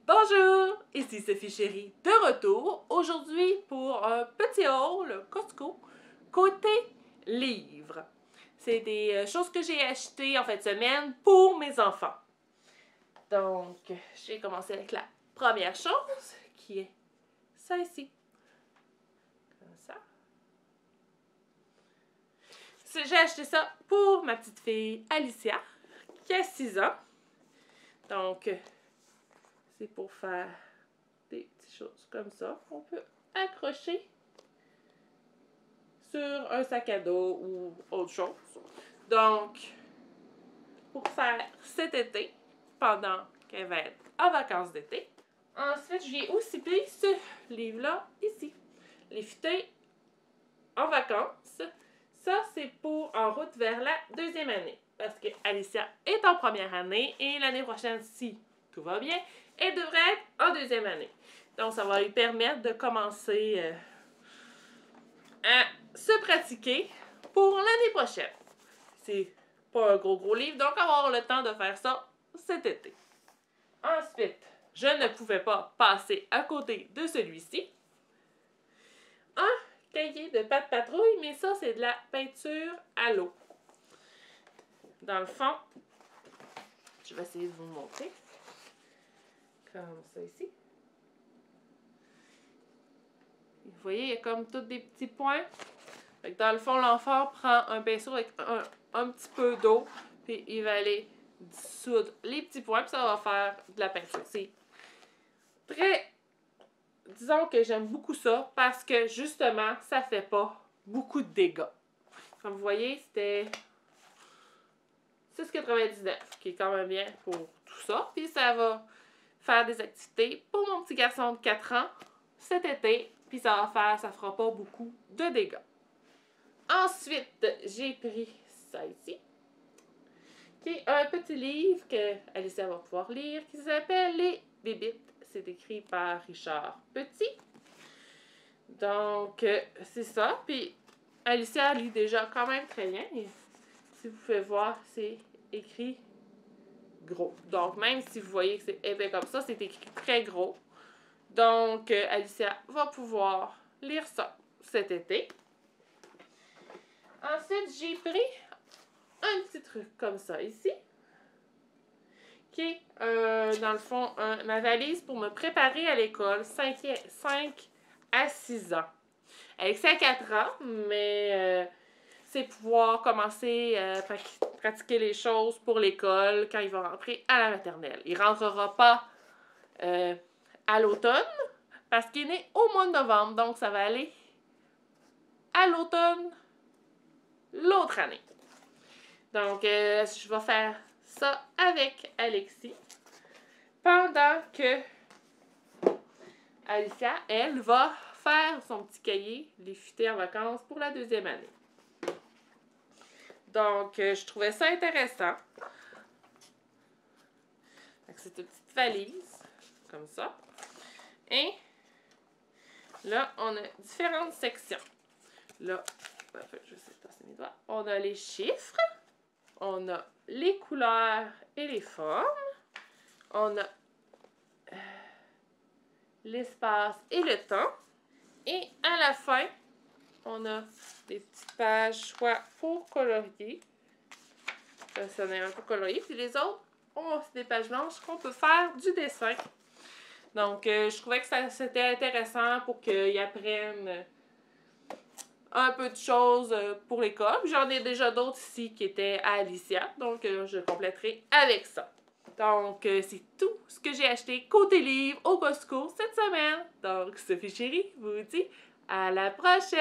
Bonjour, ici Sophie Chérie de retour aujourd'hui pour un petit haul Costco côté livres. C'est des choses que j'ai achetées en fin de semaine pour mes enfants. Donc, je vais commencer avec la première chose qui est ça ici. Comme ça. J'ai acheté ça pour ma petite fille Alicia qui a 6 ans. Donc, c'est pour faire des petites choses comme ça. On peut accrocher sur un sac à dos ou autre chose. Donc, pour faire cet été, pendant qu'elle va être en vacances d'été. Ensuite, j'ai aussi pris ce livre-là ici. Les futaies en vacances. Ça, c'est pour en route vers la 2e année. Parce que Alicia est en première année et l'année prochaine, si tout va bien, elle devrait être en 2e année. Donc, ça va lui permettre de commencer à se pratiquer pour l'année prochaine. C'est pas un gros livre, donc avoir le temps de faire ça cet été. Ensuite, je ne pouvais pas passer à côté de celui-ci. Un cahier de Pat' Patrouille, mais ça, c'est de la peinture à l'eau. Dans le fond, je vais essayer de vous montrer. Comme ça ici. Vous voyez, il y a comme tous des petits points. Fait que dans le fond, l'enfant prend un pinceau avec un petit peu d'eau, puis il va aller dissoudre les petits points, puis ça va faire de la peinture. C'est très... Disons que j'aime beaucoup ça, parce que justement, ça fait pas beaucoup de dégâts. Comme vous voyez, c'était 6,99, qui est quand même bien pour tout ça. Puis ça va faire des activités pour mon petit garçon de 4 ans cet été, puis ça fera pas beaucoup de dégâts. Ensuite, j'ai pris ça ici, qui est un petit livre que Alicia va pouvoir lire, qui s'appelle Les Bébites. C'est écrit par Richard Petit. Donc, c'est ça. Puis, Alicia lit déjà quand même très bien. Et si vous pouvez voir, c'est écrit gros. Donc, même si vous voyez que c'est épais comme ça, c'est écrit très gros. Donc, Alicia va pouvoir lire ça cet été. Ensuite, j'ai pris un petit truc comme ça ici, qui est, dans le fond, ma valise pour me préparer à l'école, 5 à 6 ans. Alexa a 4 ans, mais c'est pouvoir commencer à pratiquer les choses pour l'école quand il va rentrer à la maternelle. Il ne rentrera pas à l'automne, parce qu'il est né au mois de novembre, donc ça va aller à l'automne l'autre année. Donc, je vais faire ça avec Alexis pendant que Alicia, elle, va faire son petit cahier, les futaies en vacances pour la 2e année. Donc, je trouvais ça intéressant. C'est une petite valise, comme ça. Et là, on a différentes sections. Là, je sais pas, c'est mes doigts. On a les chiffres. On a les couleurs et les formes. On a l'espace et le temps. Et à la fin, on a des petites pages choix pour colorier. Ça en est un peu colorié. Puis les autres, c'est des pages blanches qu'on peut faire du dessin. Donc, je trouvais que c'était intéressant pour qu'ils apprennent un peu de choses pour l'école. J'en ai déjà d'autres ici qui étaient à Alicia. Donc, je compléterai avec ça. Donc, c'est tout ce que j'ai acheté côté livre au Costco cette semaine. Donc, Sophie Chérie vous dit à la prochaine!